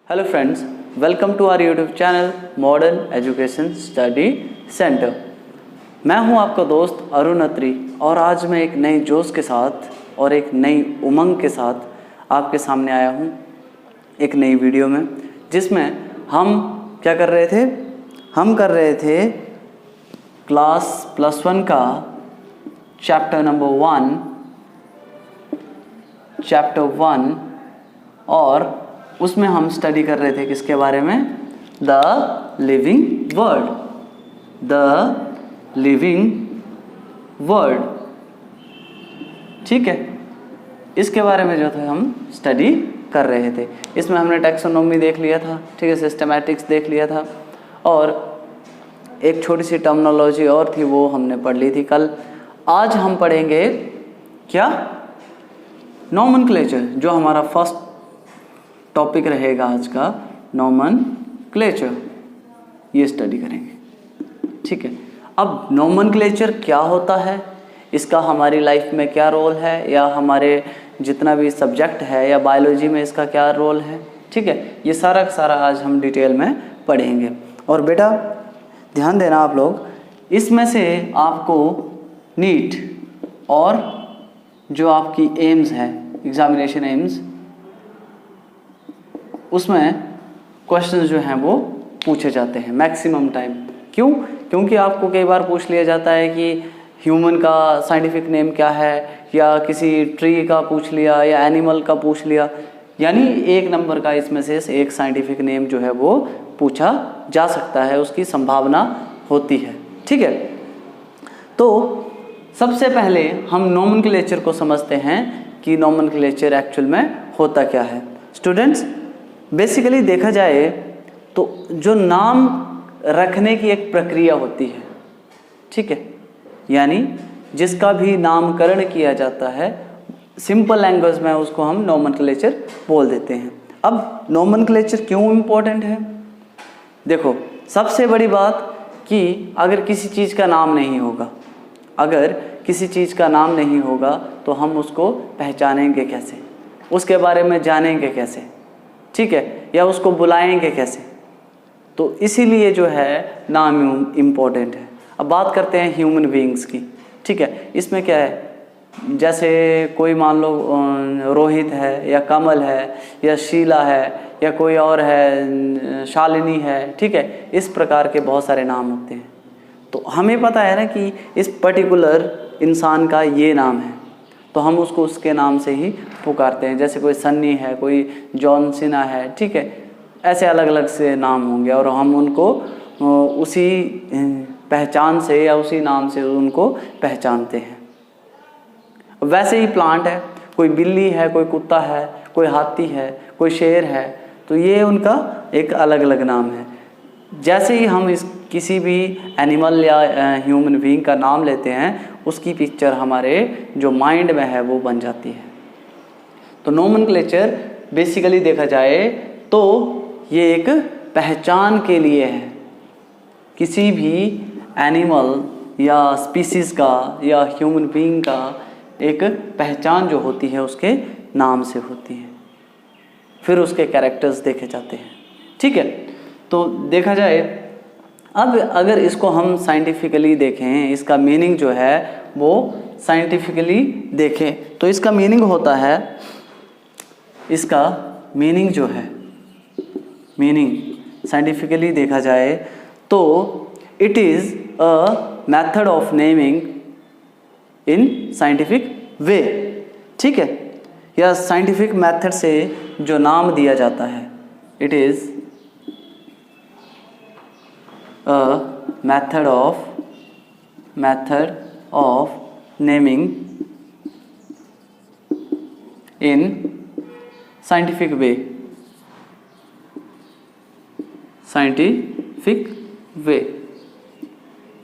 Hello friends, welcome to our YouTube channel modern education study centre. मैं हूं आपका दोस्त अरुण अत्री और आज मैं एक नए जोश के साथ और एक नई उमंग के साथ आपके सामने आया हूं एक नई वीडियो में, जिसमें हम क्या कर रहे थे? हम कर रहे थे क्लास +1 का चैप्टर नंबर 1 और उसमें हम स्टडी कर रहे थे किसके बारे में? The living word. ठीक है, इसके बारे में जो था हम स्टडी कर रहे थे। इसमें हमने टैक्सोनॉमी देख लिया था, ठीक है, सिस्टमैटिक्स देख लिया था और एक छोटी सी टर्मिनोलॉजी और थी, वो हमने पढ़ ली थी कल। आज हम पढ़ेंगे क्या? नोमेनक्लेचर, जो हमारा फर्स्ट टॉपिक रहेगा आज का, नोमेनक्लेचर, ये स्टडी करेंगे। ठीक है, अब नोमेनक्लेचर क्या होता है, इसका हमारी लाइफ में क्या रोल है, या हमारे जितना भी सब्जेक्ट है या बायोलॉजी में इसका क्या रोल है, ठीक है, ये सारा का सारा आज हम डिटेल में पढ़ेंगे। और बेटा ध्यान देना आप लोग, इसमें से आपको नीट और जो आपकी एम्स है, एग्जामिनेशन एम्स, उसमें क्वेश्चंस जो हैं वो पूछे जाते हैं मैक्सिमम टाइम। क्यों? क्योंकि आपको कई बार पूछ लिया जाता है कि ह्यूमन का साइंटिफिक नेम क्या है, या किसी ट्री का पूछ लिया, या एनिमल का पूछ लिया, यानी एक नंबर का इसमें से एक साइंटिफिक नेम जो है वो पूछा जा सकता है, उसकी संभावना होती है। ठीक है, तो सबसे पहले हम नोमेनक्लेचर को समझते हैं कि नोमेनक्लेचर एक्चुअल में होता क्या है। स्टूडेंट्स, बेसिकली देखा जाए तो जो नाम रखने की एक प्रक्रिया होती है, ठीक है, यानी जिसका भी नामकरण किया जाता है, सिंपल लैंग्वेज में उसको हम नोमेनक्लेचर बोल देते हैं। अब नोमेनक्लेचर क्यों इम्पोर्टेंट है? देखो, सबसे बड़ी बात कि अगर किसी चीज़ का नाम नहीं होगा, तो हम उसको पहचानेंगे कैसे, उसके बारे में जानेंगे कैसे, ठीक है, या उसको बुलाएंगे कैसे? तो इसीलिए जो है नाम इम्पोर्टेंट है। अब बात करते हैं ह्यूमन बीइंग्स की। ठीक है, इसमें क्या है, जैसे कोई मान लो रोहित है, या कमल है, या शीला है, या कोई और है, शालिनी है, ठीक है, इस प्रकार के बहुत सारे नाम होते हैं। तो हमें पता है ना कि इस पर्टिकुलर इंसान का ये नाम है, तो हम उसको उसके नाम से ही पुकारते हैं। जैसे कोई सन्नी है, कोई जॉन सिना है, ठीक है, ऐसे अलग अलग से नाम होंगे और हम उनको उसी पहचान से या उसी नाम से उनको पहचानते हैं। वैसे ही प्लांट है, कोई बिल्ली है, कोई कुत्ता है, कोई हाथी है, कोई शेर है, तो ये उनका एक अलग अलग नाम है। जैसे ही हम किसी भी एनिमल या ह्यूमन बीइंग का नाम लेते हैं, उसकी पिक्चर हमारे जो माइंड में है वो बन जाती है। तो नोमेनक्लेचर बेसिकली देखा जाए तो ये एक पहचान के लिए है, किसी भी एनिमल या स्पीसीज का या ह्यूमन बीइंग का एक पहचान जो होती है उसके नाम से होती है, फिर उसके कैरेक्टर्स देखे जाते हैं। ठीक है, तो देखा जाए, अब अगर इसको हम साइंटिफिकली देखें, इसका मीनिंग जो है वो साइंटिफिकली देखें, तो इसका मीनिंग होता है, इसका मीनिंग जो है, मीनिंग साइंटिफिकली देखा जाए तो it is a method of naming in scientific way. ठीक है, या साइंटिफिक मेथड से जो नाम दिया जाता है, it is a method of naming in scientific way,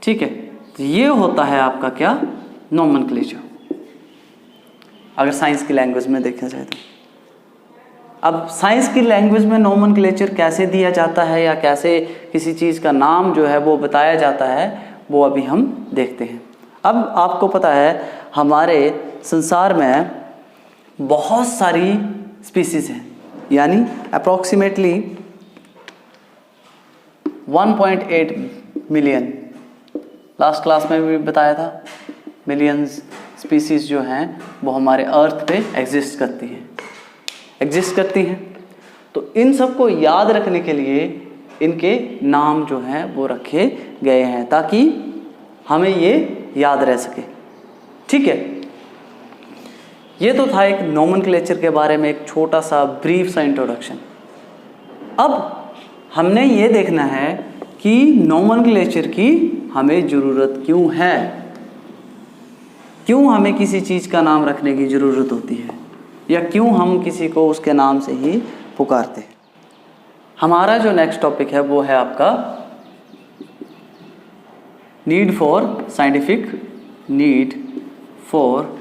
ठीक है, तो ये होता है आपका क्या? नोमेनक्लेचर, अगर साइंस की लैंग्वेज में देखा जाए तो। अब साइंस की लैंग्वेज में नोमेनक्लेचर कैसे दिया जाता है, या कैसे किसी चीज़ का नाम जो है वो बताया जाता है, वो अभी हम देखते हैं। अब आपको पता है हमारे संसार में बहुत सारी स्पीसीज़ हैं, यानी अप्रॉक्सीमेटली 1.8 मिलियन, लास्ट क्लास में भी बताया था, मिलियंस स्पीसीज जो हैं वो हमारे अर्थ पे एग्जिस्ट करती हैं। तो इन सबको याद रखने के लिए इनके नाम जो हैं वो रखे गए हैं ताकि हमें ये याद रह सके। ठीक है, ये तो था एक नोमेनक्लेचर के बारे में एक छोटा सा ब्रीफ सा इंट्रोडक्शन। अब हमने ये देखना है कि नोमेनक्लेचर की हमें ज़रूरत क्यों है, क्यों हमें किसी चीज़ का नाम रखने की ज़रूरत होती है, या क्यों हम किसी को उसके नाम से ही पुकारते हैं। हमारा जो नेक्स्ट टॉपिक है वो है आपका need for scientific, need for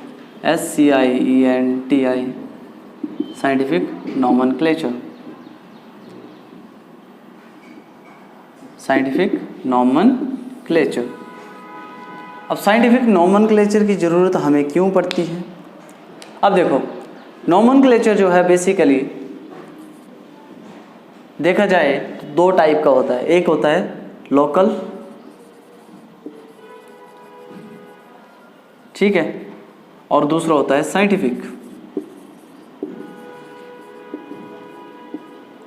SCIENTI scientific nomenclature, scientific nomenclature. अब साइंटिफिक नोमेनक्लेचर की ज़रूरत हमें क्यों पड़ती है? अब देखो, नोमेनक्लेचर जो है बेसिकली देखा जाए तो दो टाइप का होता है। एक होता है लोकल, ठीक है, और दूसरा होता है साइंटिफिक।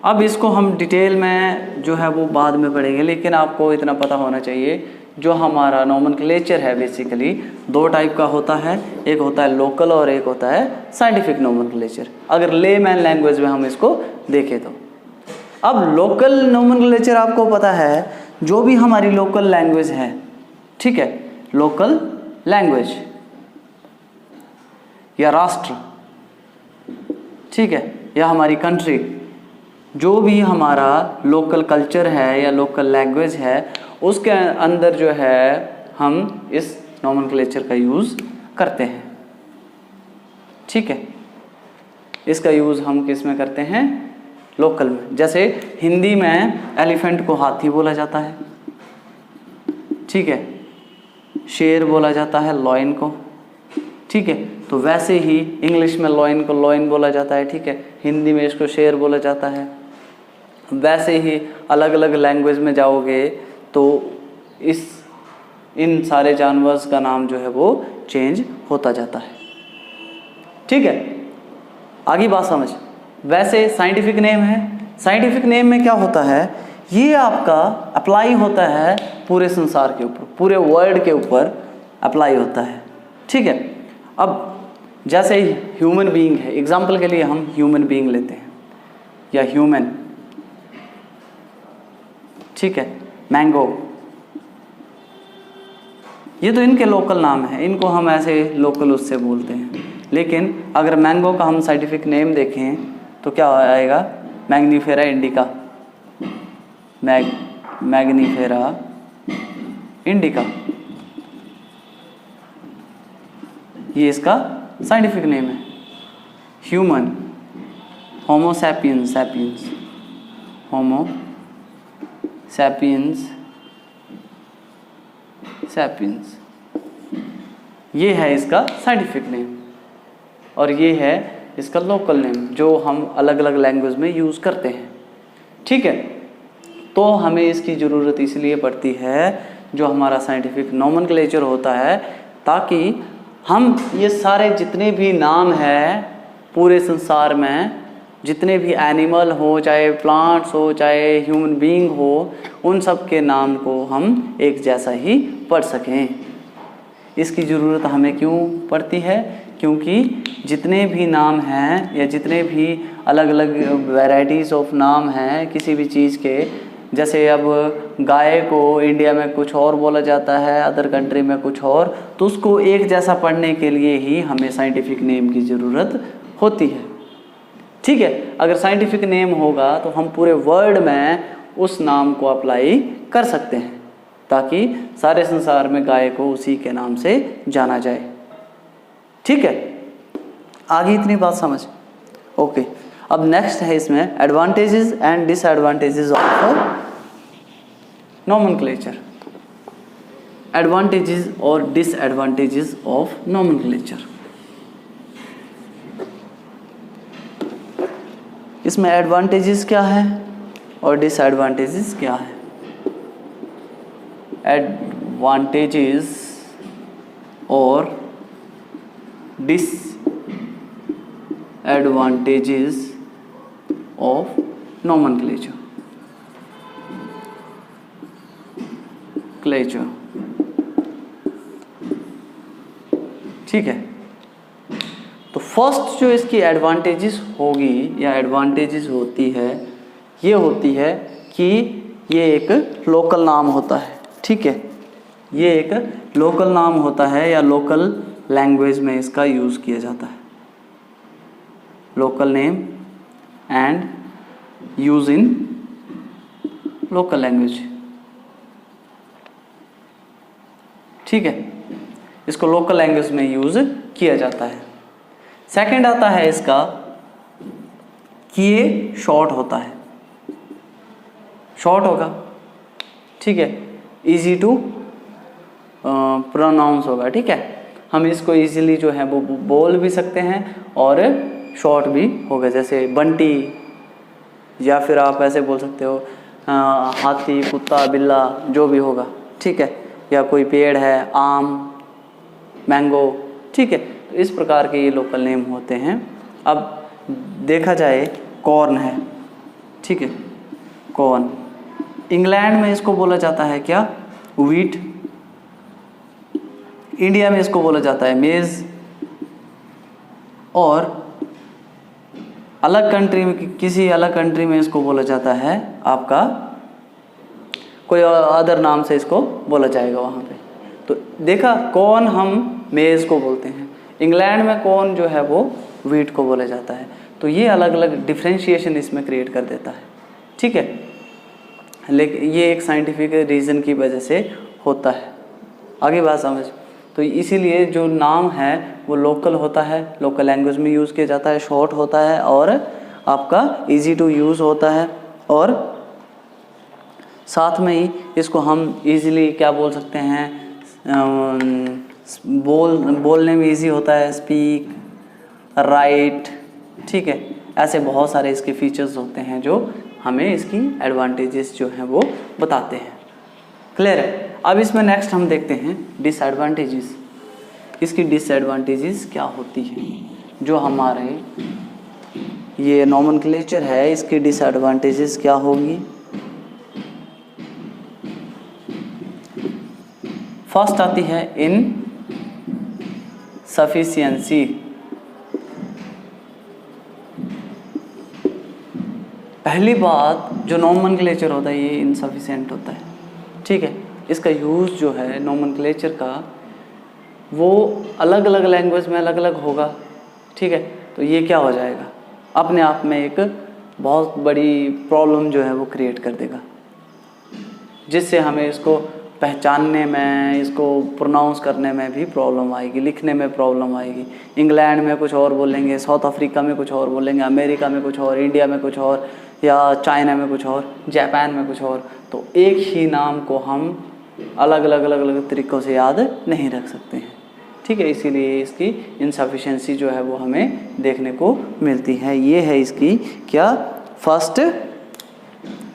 अब इसको हम डिटेल में जो है वो बाद में पढ़ेंगे, लेकिन आपको इतना पता होना चाहिए जो हमारा नोमेनक्लेचर है बेसिकली दो टाइप का होता है। एक होता है लोकल और एक होता है साइंटिफिक नोमेनक्लेचर, अगर लेमैन लैंग्वेज में हम इसको देखें तो। अब लोकल नोमेनक्लेचर आपको पता है जो भी हमारी लोकल लैंग्वेज है, ठीक है, लोकल लैंग्वेज या राष्ट्र, ठीक है, या हमारी कंट्री, जो भी हमारा लोकल कल्चर है या लोकल लैंग्वेज है उसके अंदर जो है हम इस नोमेनक्लेचर का यूज़ करते हैं। ठीक है, इसका यूज़ हम किस में करते हैं? लोकल में। जैसे हिंदी में एलिफेंट को हाथी बोला जाता है, ठीक है, शेर बोला जाता है लॉयन को, ठीक है, तो वैसे ही इंग्लिश में लॉयन को लॉयन बोला जाता है, ठीक है, हिंदी में इसको शेर बोला जाता है। वैसे ही अलग अलग लैंग्वेज में जाओगे तो इन सारे जानवर्स का नाम जो है वो चेंज होता जाता है। ठीक है, आगे बात समझ। वैसे साइंटिफिक नेम है, साइंटिफिक नेम में क्या होता है, ये आपका अप्लाई होता है पूरे संसार के ऊपर, पूरे वर्ल्ड के ऊपर अप्लाई होता है। ठीक है, अब जैसे ह्यूमन बीइंग है, एग्जाम्पल के लिए हम ह्यूमन बीइंग लेते हैं या ह्यूमन, ठीक है, मैंगो, ये तो इनके लोकल नाम है, इनको हम ऐसे लोकल उससे बोलते हैं। लेकिन अगर मैंगो का हम साइंटिफिक नेम देखें तो क्या आएगा? मैग्नीफेरा इंडिका, मैग्नीफेरा इंडिका, ये इसका साइंटिफिक नेम है। Human, Homo sapiens, Homo sapiens, ये है इसका साइंटिफिक नेम, और ये है इसका लोकल नेम जो हम अलग अलग लैंग्वेज में यूज़ करते हैं। ठीक है, तो हमें इसकी ज़रूरत इसलिए पड़ती है जो हमारा साइंटिफिक नोमेनक्लेचर होता है, ताकि हम ये सारे जितने भी नाम हैं पूरे संसार में, जितने भी एनिमल हो, चाहे प्लांट्स हो, चाहे ह्यूमन बीइंग हो, उन सब के नाम को हम एक जैसा ही पढ़ सकें। इसकी ज़रूरत हमें क्यों पड़ती है? क्योंकि जितने भी नाम हैं या जितने भी अलग अलग वैरायटीज़ ऑफ नाम हैं किसी भी चीज़ के, जैसे अब गाय को इंडिया में कुछ और बोला जाता है, अदर कंट्री में कुछ और, तो उसको एक जैसा पढ़ने के लिए ही हमें साइंटिफिक नेम की ज़रूरत होती है। ठीक है, अगर साइंटिफिक नेम होगा तो हम पूरे वर्ल्ड में उस नाम को अप्लाई कर सकते हैं, ताकि सारे संसार में गाय को उसी के नाम से जाना जाए। ठीक है, आगे इतनी बात समझ। ओके, अब नेक्स्ट है इसमें advantages and disadvantages of nomenclature. Advantages और डिसएडवांटेजेस ऑफ नोमेनक्लेचर। इसमें एडवांटेजेस क्या है और डिसएडवांटेजेस क्या है। एडवांटेजेस और डिसएडवांटेजेस ऑफ नोमेनक्लेचर। ठीक है, तो फर्स्ट जो इसकी एडवांटेजेस होगी या एडवांटेजेस होती है, ये होती है कि ये एक लोकल नाम होता है। ठीक है, ये एक लोकल नाम होता है या लोकल लैंग्वेज में इसका यूज़ किया जाता है। Local name and use in local language. ठीक है, इसको लोकल लैंग्वेज में यूज़ किया जाता है। सेकंड आता है इसका कि ये शॉर्ट होता है, शॉर्ट होगा। ठीक है, इजी टू प्रोनाउंस होगा। ठीक है, हम इसको इजीली जो है वो बोल भी सकते हैं और शॉर्ट भी होगा, जैसे बंटी, या फिर आप ऐसे बोल सकते हो हाथी, कुत्ता, बिल्ला, जो भी होगा। ठीक है, या कोई पेड़ है, आम, मैंगो। ठीक है, तो इस प्रकार के ये लोकल नेम होते हैं। अब देखा जाए कॉर्न है। ठीक है, कॉर्न, इंग्लैंड में इसको बोला जाता है क्या, व्हीट। इंडिया में इसको बोला जाता है मेज। और अलग कंट्री में, किसी अलग कंट्री में इसको बोला जाता है आपका कोई अदर नाम से इसको बोला जाएगा वहाँ पे। तो देखा, कॉर्न हम मेज को बोलते हैं, इंग्लैंड में कॉर्न जो है वो व्हीट को बोला जाता है। तो ये अलग अलग डिफ्रेंशिएशन इसमें क्रिएट कर देता है। ठीक है, लेकिन ये एक साइंटिफिक रीज़न की वजह से होता है। आगे बात समझ। तो इसीलिए जो नाम है वो लोकल होता है, लोकल लैंग्वेज में यूज़ किया जाता है, शॉर्ट होता है और आपका इजी टू यूज़ होता है। और साथ में ही इसको हम इजीली क्या बोल सकते हैं, बोलने में इजी होता है, स्पीक, राइट। ठीक है, ऐसे बहुत सारे इसके फीचर्स होते हैं जो हमें इसकी एडवांटेजेस जो हैं वो बताते हैं। क्लियर है। अब इसमें नेक्स्ट हम देखते हैं डिसएडवांटेजेस। इसकी डिसएडवांटेजेस क्या होती हैं, जो हमारे ये नोमेनक्लेचर है इसकी डिसएडवांटेजेस क्या होगी। फर्स्ट आती है इन सफिशिएंसी। पहली बात, जो नोमेनक्लेचर होता है ये इनसफिशिएंट होता है। ठीक है, इसका यूज़ जो है नोमेनक्लेचर का वो अलग अलग लैंग्वेज में अलग अलग होगा। ठीक है, तो ये क्या हो जाएगा, अपने आप में एक बहुत बड़ी प्रॉब्लम जो है वो क्रिएट कर देगा, जिससे हमें इसको पहचानने में, इसको प्रोनाउंस करने में भी प्रॉब्लम आएगी, लिखने में प्रॉब्लम आएगी। इंग्लैंड में कुछ और बोलेंगे, साउथ अफ्रीका में कुछ और बोलेंगे, अमेरिका में कुछ और, इंडिया में कुछ और, या चाइना में कुछ और, जापान में कुछ और। तो एक ही नाम को हम अलग अलग तरीक़ों से याद नहीं रख सकते हैं। ठीक है, इसीलिए इसकी इनसफिशिएंसी जो है वो हमें देखने को मिलती है। ये है इसकी क्या, फर्स्ट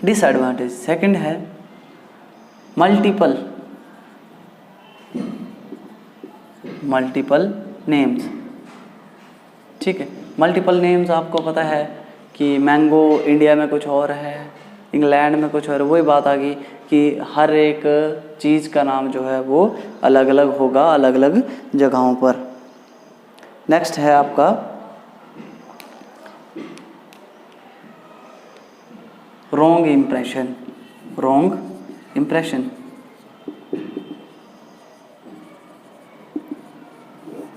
डिसएडवांटेज। सेकंड है मल्टीपल नेम्स। ठीक है, मल्टीपल नेम्स आपको पता है कि मैंगो इंडिया में कुछ और है, इंग्लैंड में कुछ और। वही बात आ गई कि हर एक चीज़ का नाम जो है वो अलग अलग होगा अलग अलग जगहों पर। नेक्स्ट है आपका रॉन्ग इम्प्रेशन।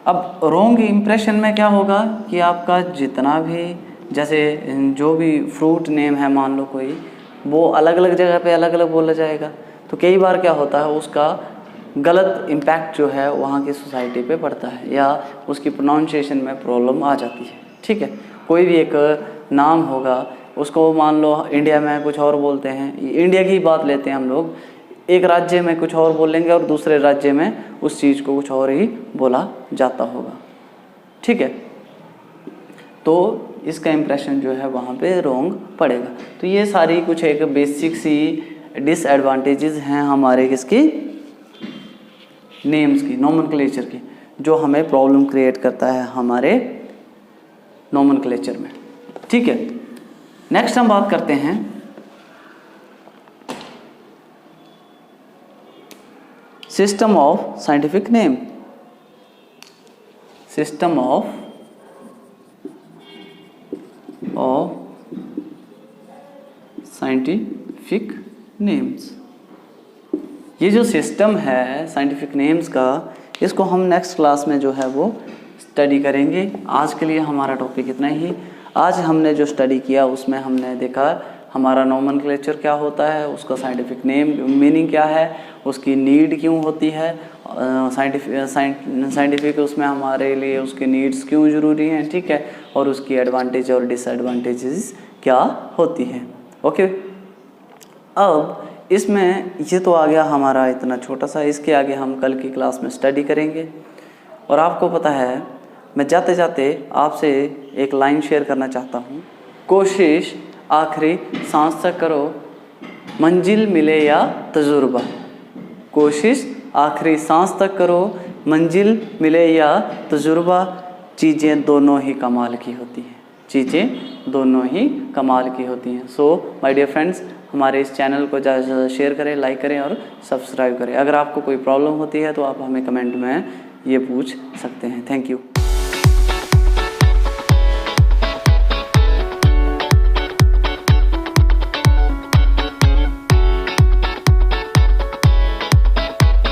अब रॉन्ग इम्प्रेशन में क्या होगा कि आपका जितना भी, जैसे जो भी फ्रूट नेम है मान लो कोई, वो अलग अलग जगह पे अलग अलग बोला जाएगा। तो कई बार क्या होता है, उसका गलत इम्पैक्ट जो है वहाँ की सोसाइटी पे पड़ता है या उसकी प्रोनाउंसिएशन में प्रॉब्लम आ जाती है। ठीक है, कोई भी एक नाम होगा, उसको मान लो इंडिया में कुछ और बोलते हैं, इंडिया की बात लेते हैं हम लोग, एक राज्य में कुछ और बोलेंगे और दूसरे राज्य में उस चीज़ को कुछ और ही बोला जाता होगा। ठीक है, तो इसका इम्प्रेशन जो है वहाँ पे रॉन्ग पड़ेगा। तो ये सारी कुछ एक बेसिक सी डिसएडवांटेजेस हैं हमारे किसकी, नेम्स की, नोमेनक्लेचर की, जो हमें प्रॉब्लम क्रिएट करता है हमारे नोमेनक्लेचर में। ठीक है, नेक्स्ट हम बात करते हैं system of scientific name. System of scientific names. ये जो सिस्टम है साइंटिफिक नेम्स का, इसको हम नेक्स्ट क्लास में जो है वो स्टडी करेंगे। आज के लिए हमारा टॉपिक इतना ही। आज हमने जो स्टडी किया उसमें हमने देखा हमारा नोमेनक्लेचर क्या होता है, उसका साइंटिफिक नेम मीनिंग क्या है, उसकी नीड क्यों होती है, साइंटिफिक उसमें हमारे लिए उसके नीड्स क्यों ज़रूरी हैं, ठीक है, और उसकी एडवांटेज और डिसएडवांटेजेस क्या होती है। ओके, अब इसमें ये तो आ गया हमारा इतना छोटा सा, इसके आगे हम कल की क्लास में स्टडी करेंगे। और आपको पता है मैं जाते जाते आपसे एक लाइन शेयर करना चाहता हूँ, कोशिश आखिरी सांस तक करो, मंजिल मिले या तजुर्बा। कोशिश आखिरी सांस तक करो, मंजिल मिले या तजुर्बा। चीज़ें दोनों ही कमाल की होती हैं, चीज़ें दोनों ही कमाल की होती हैं। सो माय डियर फ्रेंड्स, हमारे इस चैनल को ज़्यादा से ज़्यादा शेयर करें, लाइक करें और सब्सक्राइब करें। अगर आपको कोई प्रॉब्लम होती है तो आप हमें कमेंट में ये पूछ सकते हैं। Thank you.